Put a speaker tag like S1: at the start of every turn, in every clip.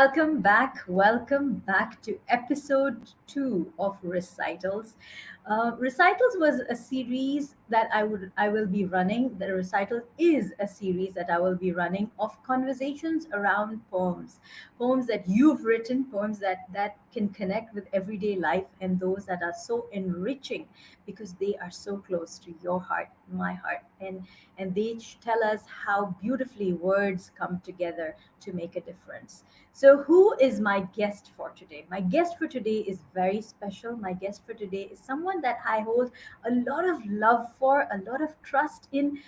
S1: welcome back. Welcome back to episode 2 of Recitals. Recitals was a series that I will be running. The recital is a series that I will be running of conversations around poems, poems that you've written, poems that can connect with everyday life, and those that are so enriching because they are so close to your heart, my heart, and they tell us how beautifully words come together to make a difference. So, who is my guest for today? My guest for today is very special. My guest for today is someone that I hold a lot of love for, a lot of trust in.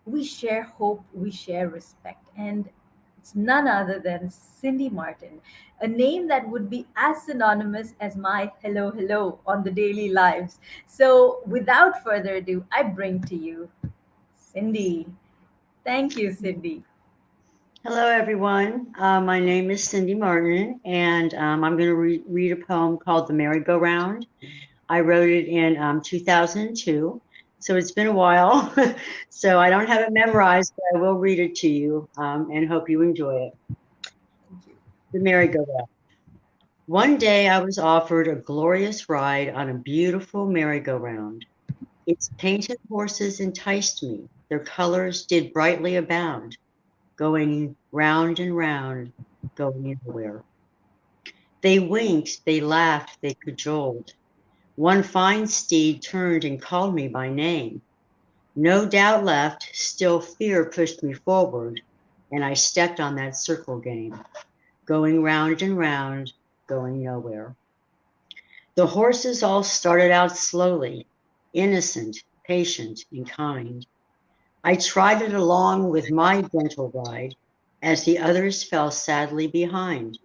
S1: We share hope, we share respect, and it's none other than Cindy Martin, a name that would be as synonymous as my hello, hello on the daily lives. So, without further ado, I bring to you Cindy. Thank you, Cindy.
S2: Hello, everyone. My name is Cindy Martin, and I'm going to read a poem called The Merry-Go-Round. I wrote it in 2002, so it's been a while. So I don't have it memorized, but I will read it to you and hope you enjoy it.
S1: Thank you.
S2: The Merry-Go-Round. One day I was offered a glorious ride on a beautiful merry-go-round. Its painted horses enticed me, their colors did brightly abound, going round and round, going nowhere. They winked, they laughed, they cajoled. One fine steed turned and called me by name. No doubt left, still fear pushed me forward, and I stepped on that circle game, going round and round, going nowhere. The horses all started out slowly, innocent, patient, and kind. I trotted along with my gentle ride as the others fell sadly behind,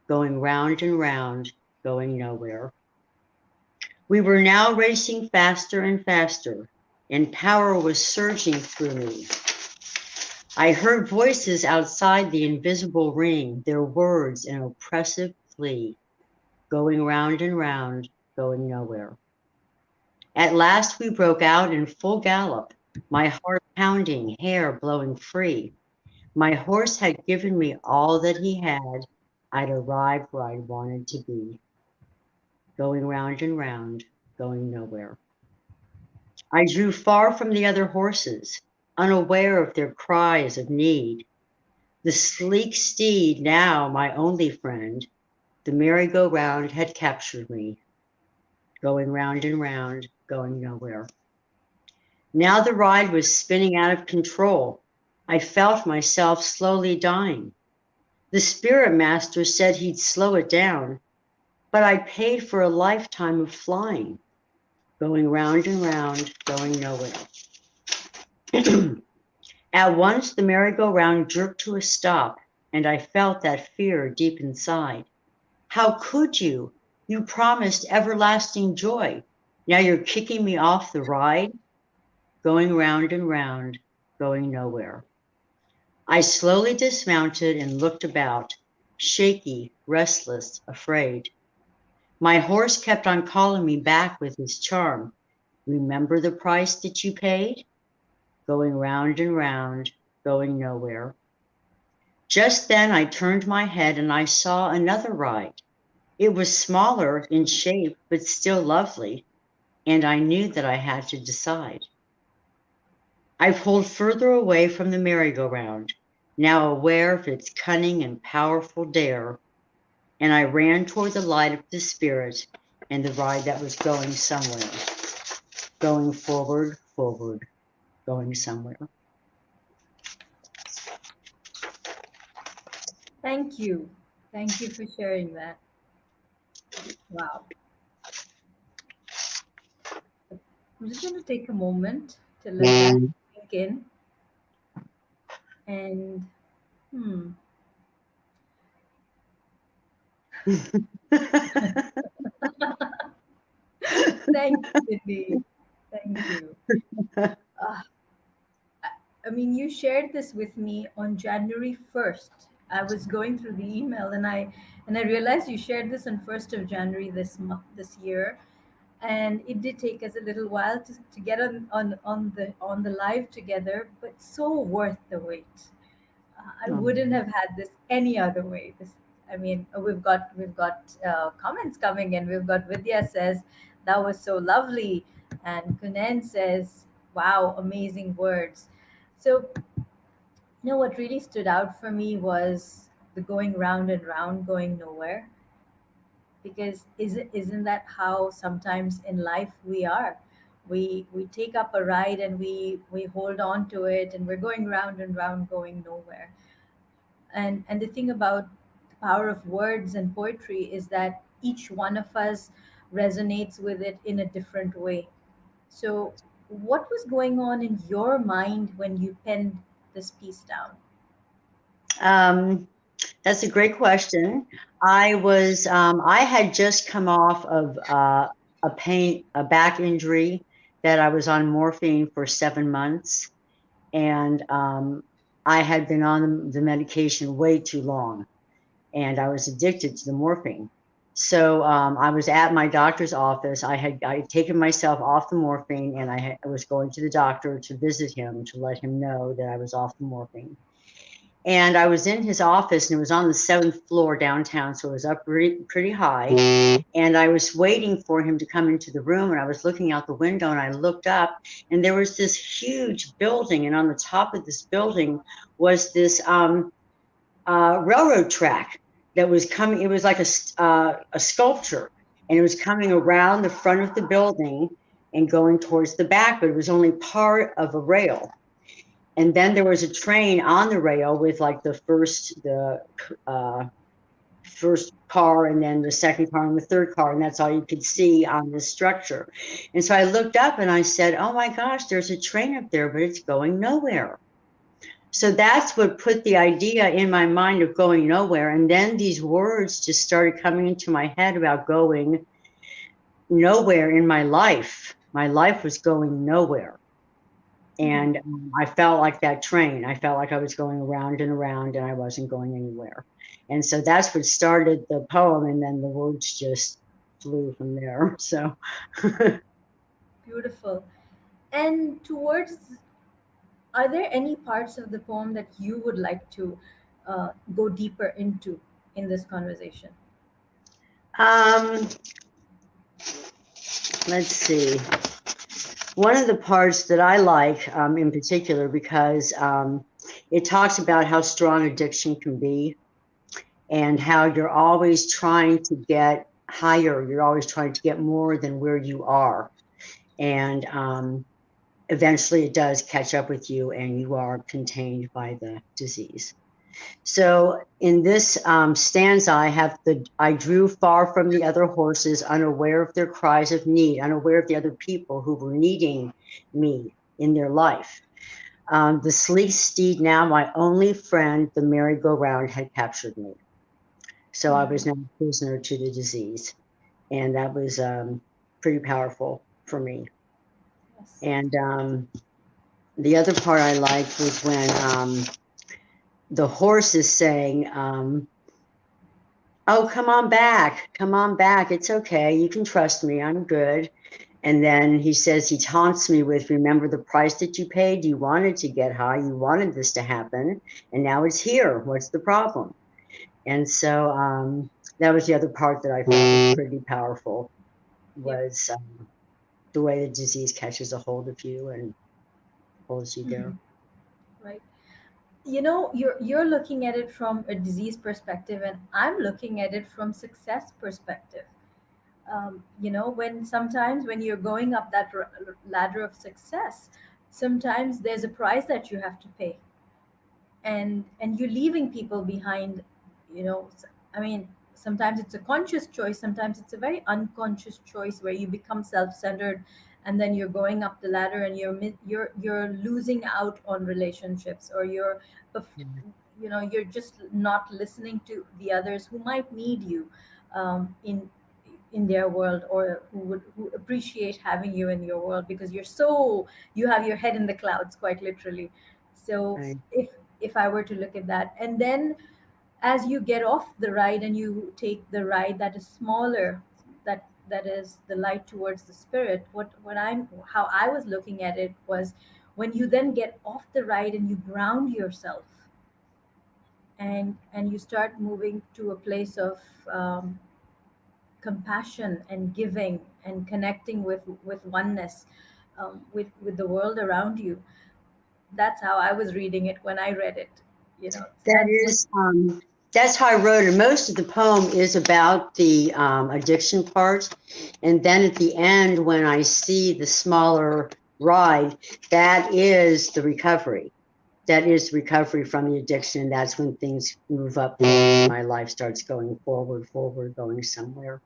S2: going round and round, going nowhere. We were now racing faster and faster, and power was surging through me. I heard voices outside the invisible ring, their words an oppressive plea, going round and round, going nowhere. At last we broke out in full gallop, my heart pounding, hair blowing free. My horse had given me all that he had. I'd arrived where I wanted to be, going round and round, going nowhere. I drew far from the other horses, unaware of their cries of need. The sleek steed, now my only friend, the merry-go-round had captured me, going round and round, going nowhere. Now the ride was spinning out of control. I felt myself slowly dying. The spirit master said he'd slow it down, but I paid for a lifetime of flying, going round and round, going nowhere. At once the merry-go-round jerked to a stop, and I felt that fear deep inside. How could you? You promised everlasting joy. Now you're kicking me off the ride, going round and round, going nowhere. I slowly dismounted and looked about, shaky, restless, afraid. My horse kept on calling me back with his charm. Remember the price that you paid? Going round and round, going nowhere. Just then I turned my head and I saw another ride. It was smaller in shape, but still lovely, and I knew that I had to decide. I pulled further away from the merry-go-round, now aware of its cunning and powerful dare, and I ran toward the light of the spirit and the ride that was going somewhere, going forward, forward, going somewhere.
S1: Thank you. Thank you for sharing that. Wow. I'm just going to take a moment to let that sink in. And, hmm, thank you, Cindy. Thank you. Uh, I mean, you shared this with me on January 1st. I was going through the email and I realized you shared this on 1st of January this year. And it did take us a little while to get on the live together, but so worth the wait. I wouldn't
S2: Oh,
S1: have had this any other way. This I mean, we've got comments coming in. We've got Vidya says that was so lovely, and Kunen says, "Wow, amazing words." So what really stood out for me was the going round and round, going nowhere. Because isn't that how sometimes in life we are? We take up a ride and we hold on to it, and we're going round and round, going nowhere. And the thing about the power of words and poetry is that each one of us resonates with it in a different way. So what was going on in your mind when you penned this piece down?
S2: Um, that's a great question. I had just come off of a back injury that I was on morphine for 7 months, and I had been on the medication way too long, and I was addicted to the morphine. So I was at my doctor's office. I had taken myself off the morphine, and I was going to the doctor to visit him to let him know that I was off the morphine. And I was in his office, and it was on the seventh floor downtown, so it was up pretty high. And I was waiting for him to come into the room, and I was looking out the window, and I looked up, and there was this huge building, and on the top of this building was this railroad track that was coming. It was like a sculpture, and it was coming around the front of the building and going towards the back, but it was only part of a rail. And then there was a train on the rail with like uh, first car, and then the second car and the third car, and that's all you could see on this structure. And so I looked up and I said, "Oh my gosh, there's a train up there, but it's going nowhere." So that's what put the idea in my mind of going nowhere. And then these words just started coming into my head about going nowhere in my life. My life was going nowhere.
S1: Mhm.
S2: And I felt like that train. I felt like I was going around and around, and I wasn't going anywhere. And so that's what started the poem. And then the words just flew from there. So,
S1: Beautiful. And towards are there any parts of the poem that you would like to go deeper into in this conversation?
S2: um, let's see. One of the parts that I like in particular, because it talks about how strong addiction can be, and how you're always trying to get higher. You're always trying to get more than where you are. And eventually it does catch up with you, and you are contained by the disease. So in this stanza, I drew far from the other horses, unaware of their cries of need, unaware of the other people who were needing me in their life. The sleek steed, now my only friend, the merry-go-round had captured me. So I was
S1: Mm,
S2: now a prisoner to the disease, and that was pretty powerful for me.
S1: yes.
S2: And the other part I liked was when the horse is saying, "Oh, come on back. It's okay. You can trust me. I'm good." And then he says, he taunts me with, "Remember the price that you paid? You wanted to get high. You wanted this to happen. And now it's here. What's the problem?" And so that was the other part that I thought was pretty powerful,
S1: Yep.
S2: was the way the disease catches a hold of you and holds you there.
S1: Mhm. Right. You're looking at it from a disease perspective, and I'm looking at it from success perspective. When sometimes when you're going up that ladder of success, sometimes there's a price that you have to pay, and you're leaving people behind. I mean, sometimes it's a conscious choice, sometimes it's a very unconscious choice where you become self-centered, and then you're going up the ladder and you're losing out on relationships, or
S2: Yeah.
S1: you're just not listening to the others who might need you in their world, or who appreciate having you in your world, because you have your head in the clouds, quite literally. So
S2: Right.
S1: if I were to look at that, and then as you get off the ride and you take the ride that is smaller, that is the light towards the spirit, what I'm how I was looking at it was, when you then get off the ride and you ground yourself, and you start moving to a place of compassion and giving and connecting with oneness, with the world around you. That's how I was reading it when I read it. So
S2: That
S1: that's what.
S2: is, that's how I wrote it. Most of the poem is about the addiction part. And then at the end, when I see the smaller ride, that is the recovery. That is recovery from the addiction. That's when things move up. My life starts going forward, going somewhere.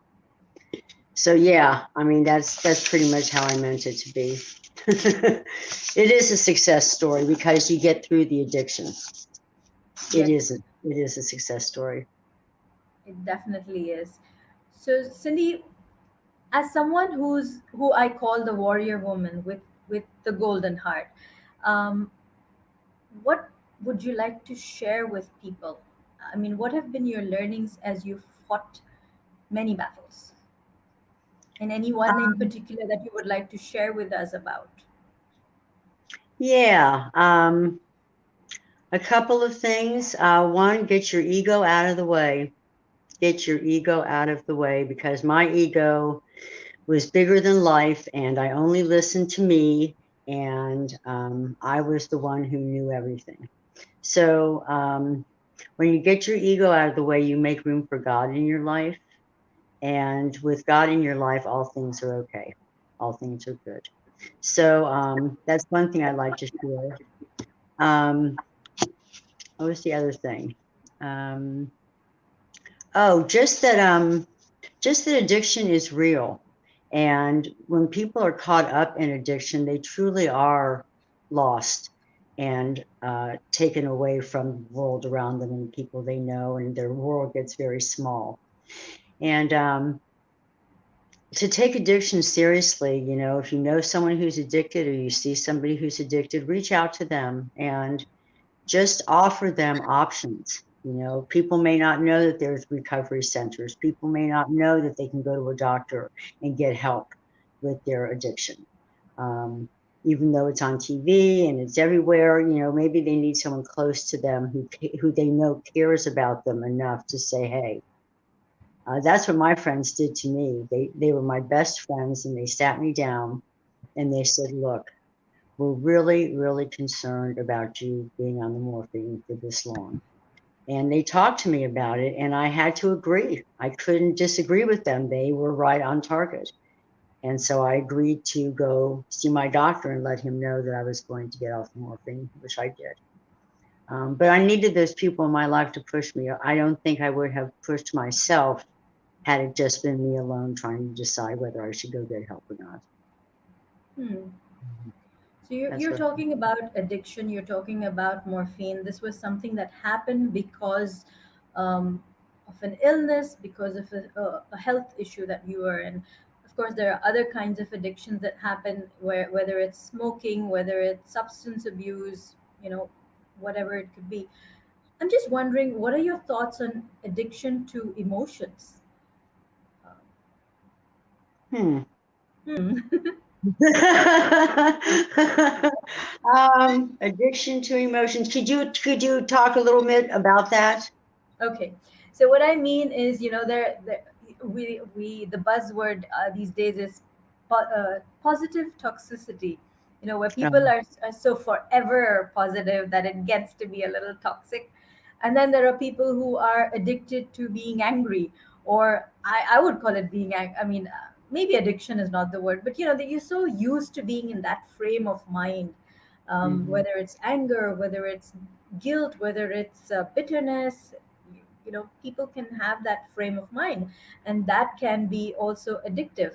S2: So yeah, I mean that's pretty much how I meant it to be. It is a success story because you get through the addiction. It is a,
S1: Yes,
S2: it is a success story.
S1: it definitely is. So Cindy, as someone who I call the warrior woman with the golden heart, um, what would you like to share with people? I mean, what have been your learnings as you fought many battles, and anyone in particular that you would like to share with us about?
S2: Yeah, a couple of things. One, get your ego out of the way. Get your ego out of the way because my ego was bigger than life, and I only listened to me, and I was the one who knew everything. So when you get your ego out of the way, you make room for God in your life. And with God in your life, all things are okay. All things are good. So that's one thing I'd like to share. Um, what was the other thing? Um, oh, just that addiction is real. And when people are caught up in addiction, they truly are lost and taken away from the world around them and people they know, and their world gets very small. And to take addiction seriously, if you know someone who's addicted or you see somebody who's addicted, reach out to them and just offer them options. People may not know that there's recovery centers. People may not know that they can go to a doctor and get help with their addiction. Um, Even though it's on TV and it's everywhere, maybe they need someone close to them who they know cares about them enough to say, "Hey." That's what my friends did to me. They were my best friends, and they sat me down and they said, "Look, we're really, really concerned about you being on the morphine for this long." And they talked to me about it, and I had to agree. I couldn't disagree with them. They were right on target. And so I agreed to go see my doctor and let him know that I was going to get off the morphine, which I did. But I needed those people in my life to push me. I don't think I would have pushed myself had it just been me alone trying to decide whether I should go get help or not.
S1: Hmm.
S2: Mhm.
S1: So you're
S2: That's what.
S1: talking about addiction, you're talking about morphine. This was something that happened because of an illness, because of a health issue that you were in. Of course, there are other kinds of addictions that happen, whether it's smoking, whether it's substance abuse, whatever it could be. I'm just wondering, what are your thoughts on addiction to emotions?
S2: Hmm.
S1: Hmm.
S2: Addiction to emotions. Could you talk a little bit about that?
S1: Okay, so what I mean is, we the buzzword these days is positive toxicity. Where people
S2: Um,
S1: are so forever positive that it gets to be a little toxic, and then there are people who are addicted to being angry, or I would call it being I mean, maybe addiction is not the word, but that you're so used to being in that frame of mind,
S2: mhm,
S1: whether it's anger, whether it's guilt, whether it's bitterness. People can have that frame of mind, and that can be also addictive.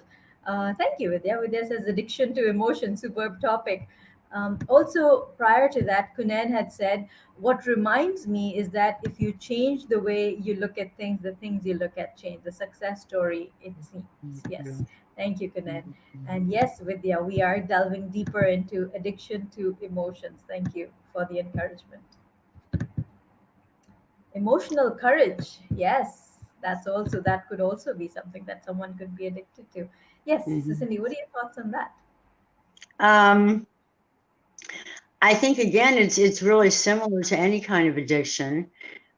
S1: Thank you, Vidya says addiction to emotion, superb topic. Also, prior to that, Kunan had said, what reminds me is that if you change the way you look at things, the things you look at change. The success story, it seems. Yes.
S2: mhm,
S1: Thank you, Kunan.
S2: mhm, mhm,
S1: And yes, Vidya, we are delving deeper into addiction to emotions. Thank you for the encouragement. Emotional courage, yes, that could also be something that someone could be addicted to. Yes, so
S2: mhm.
S1: Cindy, what are your thoughts on that?
S2: Um, I think again, it's really similar to any kind of addiction.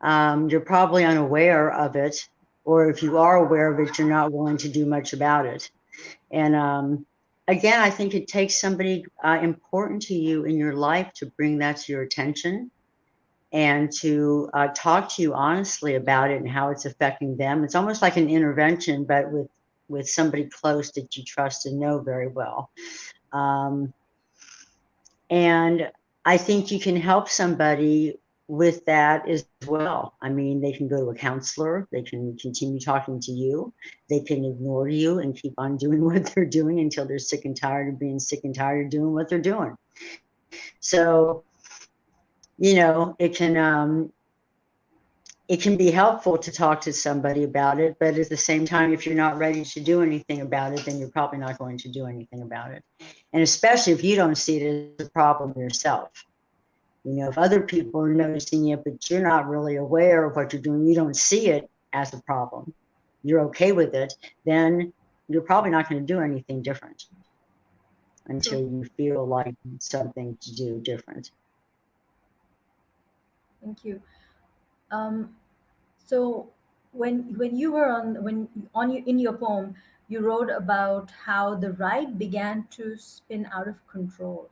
S2: You're probably unaware of it, or if you are aware of it, you're not willing to do much about it. And again, I think it takes somebody important to you in your life to bring that to your attention and to talk to you honestly about it and how it's affecting them. It's almost like an intervention, but with somebody close that you trust and know very well. Um, and I think you can help somebody with that as well. I mean, they can go to a counselor, they can continue talking to you, they can ignore you and keep on doing what they're doing until they're sick and tired of being sick and tired of doing what they're doing. So, it can be helpful to talk to somebody about it, but at the same time, if you're not ready to do anything about it, then you're probably not going to do anything about it. And especially if you don't see it as a problem yourself. If other people are noticing it, but you're not really aware of what you're doing, you don't see it as a problem, you're okay with it, then you're probably not going to do anything different until
S1: True.
S2: you feel like something to do different.
S1: Thank you. Um, so when you were on you in your poem, you wrote about how the ride began to spin out of control.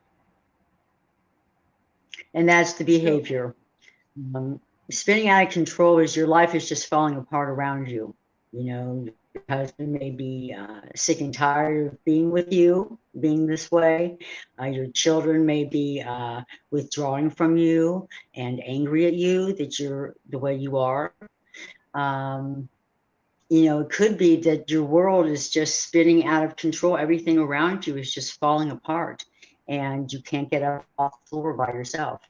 S2: And that's the
S1: So,
S2: behavior. Um, Spinning out of control is your life is just falling apart around you. Your husband may be sick and tired of being with you, being this way. Your children may be withdrawing from you and angry at you that you're the way you are. Um, it could be that your world is just spinning out of control. Everything around you is just falling apart, and you can't get up off the floor by yourself.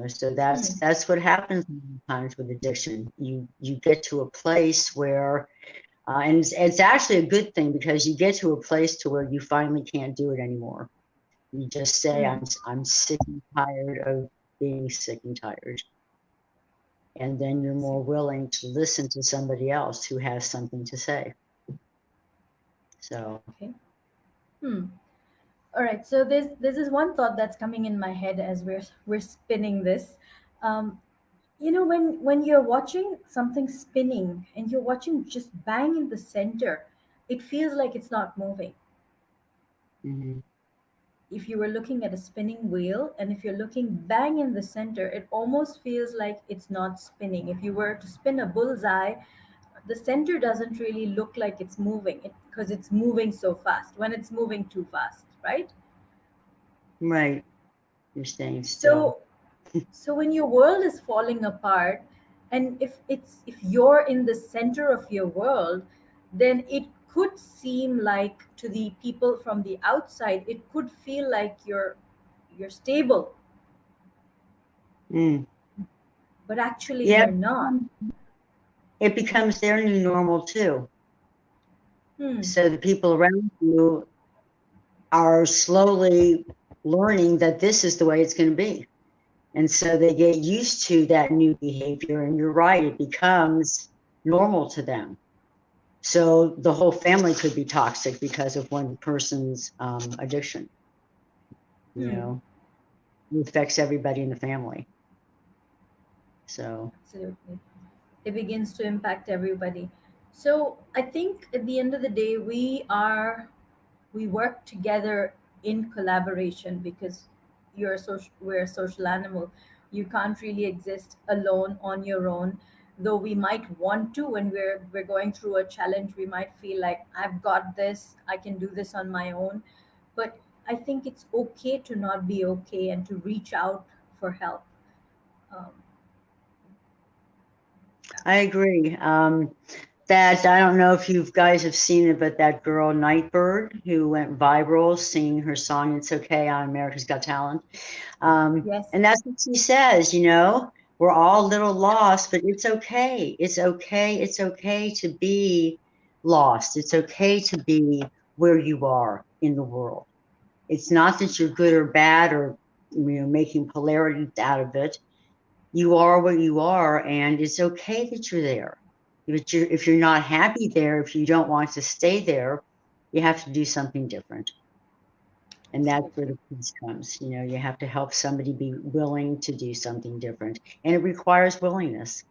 S2: So
S1: hmm,
S2: that's what happens sometimes with addiction. You get to a place where and it's actually a good thing because you get to a place to where you finally can't do it anymore. You just say,
S1: hmm.
S2: I'm sick and tired of being sick and tired. And then you're more willing to listen to somebody else who has something to say. So,
S1: Okay. Hmm. All right. So there's this one thought that's coming in my head as we're spinning this. Um, when you're watching something spinning and you're watching just bang in the center, it feels like it's not moving.
S2: mhm,
S1: If you were looking at a spinning wheel and if you're looking bang in the center, it almost feels like it's not spinning. If you were to spin a bullseye, the center doesn't really look like it's moving because it's moving so fast when it's moving too fast, right?
S2: right. You're staying still.
S1: So so when your world is falling apart, and if you're in the center of your world, then it could seem like, to the people from the outside, it could feel like you're stable,
S2: Mm.
S1: but actually
S2: Yeah,
S1: you're not.
S2: it becomes their new normal too.
S1: Hmm.
S2: So the people around you are slowly learning that this is the way it's going to be. And so they get used to that new behavior. And you're right, it becomes normal to them. So the whole family could be toxic because of one person's addiction. You
S1: Hmm.
S2: know, it affects everybody in the family. So,
S1: Absolutely. It begins to impact everybody. So I think at the end of the day, we work together in collaboration, because we're a social animal. You can't really exist alone on your own. Though we might want to, when we're going through a challenge, we might feel like, I've got this, I can do this on my own. But I think it's okay to not be okay and to reach out for help. Um,
S2: I agree. That I don't know if you guys have seen it, but that girl Nightbird who went viral singing her song "It's Okay" on America's Got Talent.
S1: yes.
S2: And that's what she says, we're all a little lost, but it's okay. It's okay. It's okay to be lost. It's okay to be where you are in the world. It's not that you're good or bad or making polarity out of it. You are what you are, and it's okay that you're there. If you're not happy there, if you don't want to stay there, you have to do something different. And that's where the peace comes. You have to help somebody be willing to do something different. And it requires willingness.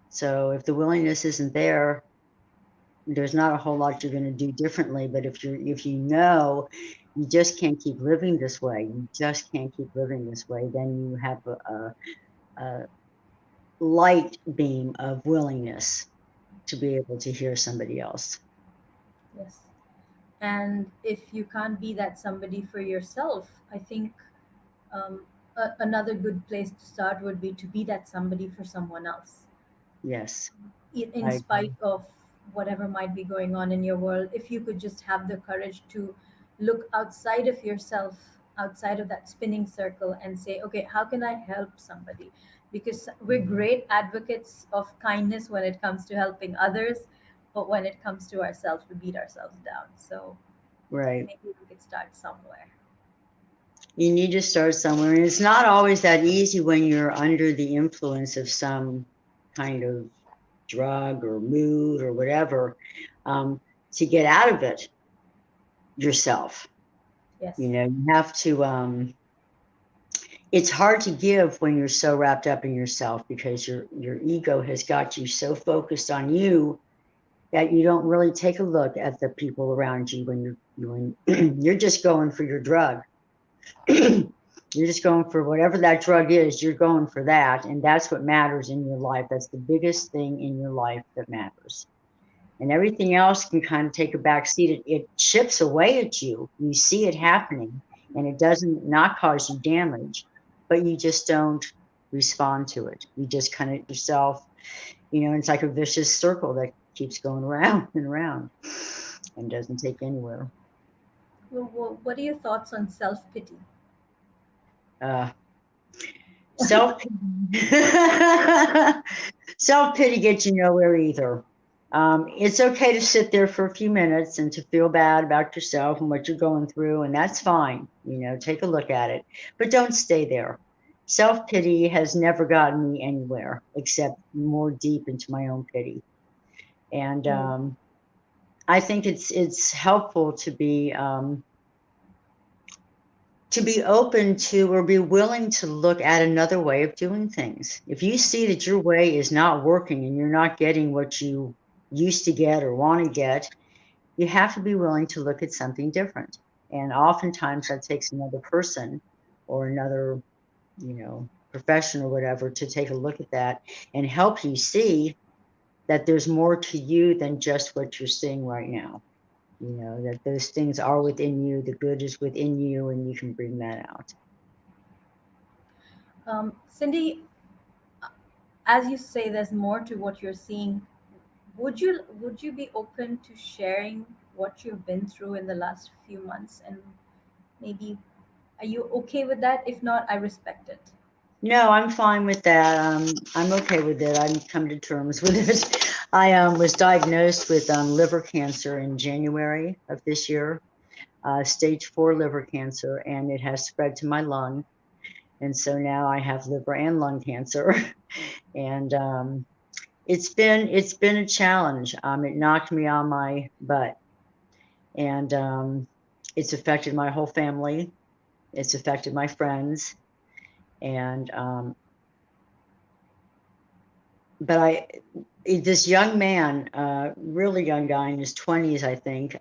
S2: So if the willingness isn't there, there's not a whole lot you're going to do differently. But if you know you just can't keep living this way, you just can't keep living this way, then you have a light beam of willingness to be able to hear somebody else.
S1: Yes. And if you can't be that somebody for yourself, I think um, another good place to start would be to be that somebody for someone else.
S2: Yes,
S1: In
S2: I
S1: spite
S2: agree.
S1: of whatever might be going on in your world, if you could just have the courage to look outside of yourself, outside of that spinning circle, and say, okay, how can I help somebody? Because we're great advocates of kindness when it comes to helping others, but when it comes to ourselves, we beat ourselves down. So
S2: Right.
S1: maybe we could start somewhere.
S2: You need to start somewhere. And it's not always that easy when you're under the influence of some kind of drug or mood or whatever, um, to get out of it yourself.
S1: Yes.
S2: You have to, it's hard to give when you're so wrapped up in yourself because your ego has got you so focused on you that you don't really take a look at the people around you when you're just going for your drug. You're just going for whatever that drug is, you're going for that. And that's what matters in your life. That's the biggest thing in your life that matters. And everything else can kind of take a back seat. It chips away at you. You see it happening and it doesn't not cause you damage, but you just don't respond to it. You just kind of yourself, it's like a vicious circle that keeps going around and around and doesn't take anywhere.
S1: Well, what are your thoughts on self-pity?
S2: Uh, self self pity gets you nowhere either. It's okay to sit there for a few minutes and to feel bad about yourself and what you're going through, and that's fine. Take a look at it, but don't stay there. Self pity has never gotten me anywhere except more deep into my own pity. And
S1: Mm.
S2: I think it's helpful to be open to or be willing to look at another way of doing things. If you see that your way is not working and you're not getting what you used to get or want to get, you have to be willing to look at something different. And oftentimes that takes another person or another, profession or whatever to take a look at that and help you see that there's more to you than just what you're seeing right now. That those things are within you, the good is within you, and you can bring that out.
S1: Cindy, as you say, there's more to what you're seeing. Would you be open to sharing what you've been through in the last few months, and maybe are you okay with that? If not, I respect it.
S2: No, I'm fine with that. I'm okay with it. I've come to terms with it. I was diagnosed with liver cancer in January of this year, stage 4 liver cancer, and it has spread to my lung. And so now I have liver and lung cancer, and it's been a challenge. It knocked me on my butt, and it's affected my whole family. It's affected my friends, and but this young man, really young guy in his 20s, I think,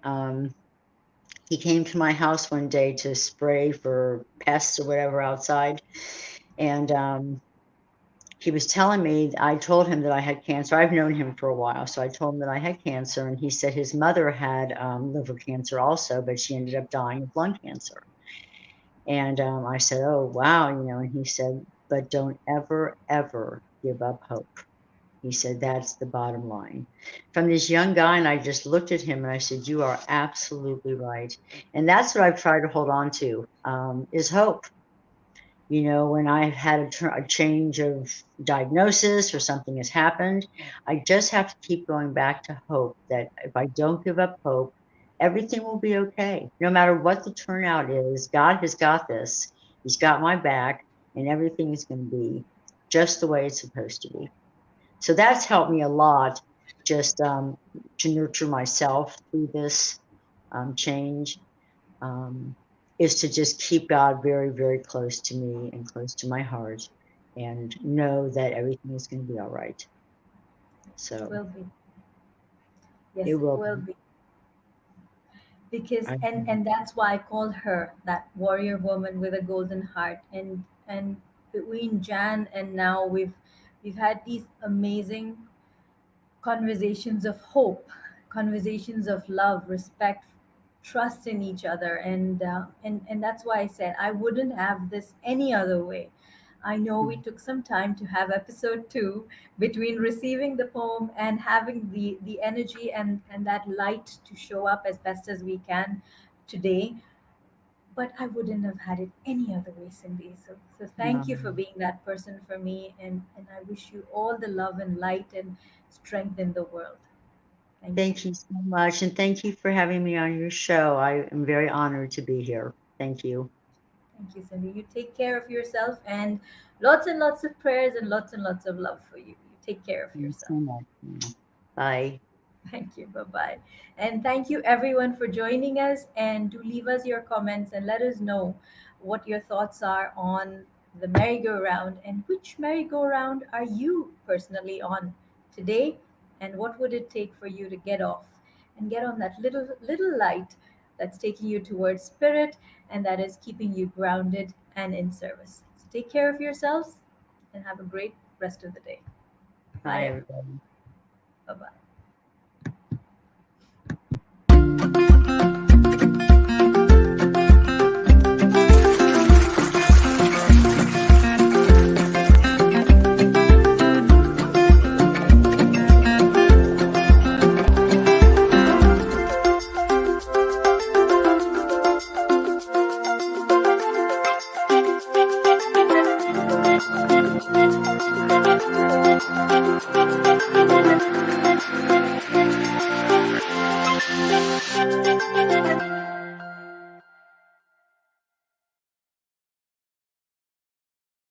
S2: he came to my house one day to spray for pests or whatever outside. And he was telling me, I told him that I had cancer. I've known him for a while. So I told him that I had cancer. And he said his mother had liver cancer also, but she ended up dying of lung cancer. And I said, oh, wow. And he said, but don't ever, ever give up hope. He said, that's the bottom line. From this young guy, and I just looked at him and I said, you are absolutely right. And that's what I've tried to hold on to, is hope. When I've had a change of diagnosis or something has happened, I just have to keep going back to hope that if I don't give up hope, everything will be okay. No matter what the turnout is, God has got this. He's got my back, and everything is going to be just the way it's supposed to be. So that's helped me a lot just to nurture myself through this change. Um, is to just keep God very, very close to me and close to my heart and know that everything is going to be all right.
S1: Yes, it
S2: So
S1: will be.
S2: it
S1: Yes, it
S2: will
S1: will
S2: be.
S1: be. Because
S2: I,
S1: and that's why I call her that warrior woman with a golden heart. And between Jan and now, we've had these amazing conversations of hope, conversations of love, respect, trust in each other, and that's why I said I wouldn't have this any other way. I know we took some time to have episode two, between receiving the poem and having the energy and that light to show up as best as we can today, but I wouldn't have had it any other way, Cindy. So thank you for
S2: um,
S1: being that person for me, and I wish you all the love and light and strength in the world. Thank you.
S2: Thank you so much. And thank you for having me on your show. I am very honored to be here. Thank you.
S1: Thank you, Cindy. You take care of yourself, and lots of prayers and lots of love for you. You take care of
S2: Thanks
S1: yourself.
S2: so much. Bye.
S1: Thank you. Bye bye. And thank you, everyone, for joining us. And do leave us your comments and let us know what your thoughts are on the merry-go-round, and which merry-go-round are you personally on today, and what would it take for you to get off and get on that little light that's taking you towards spirit and that is keeping you grounded and in service. So take care of yourselves and have a great rest of the day. Bye,
S2: Bye,
S1: everyone.
S2: everybody.
S1: Bye bye.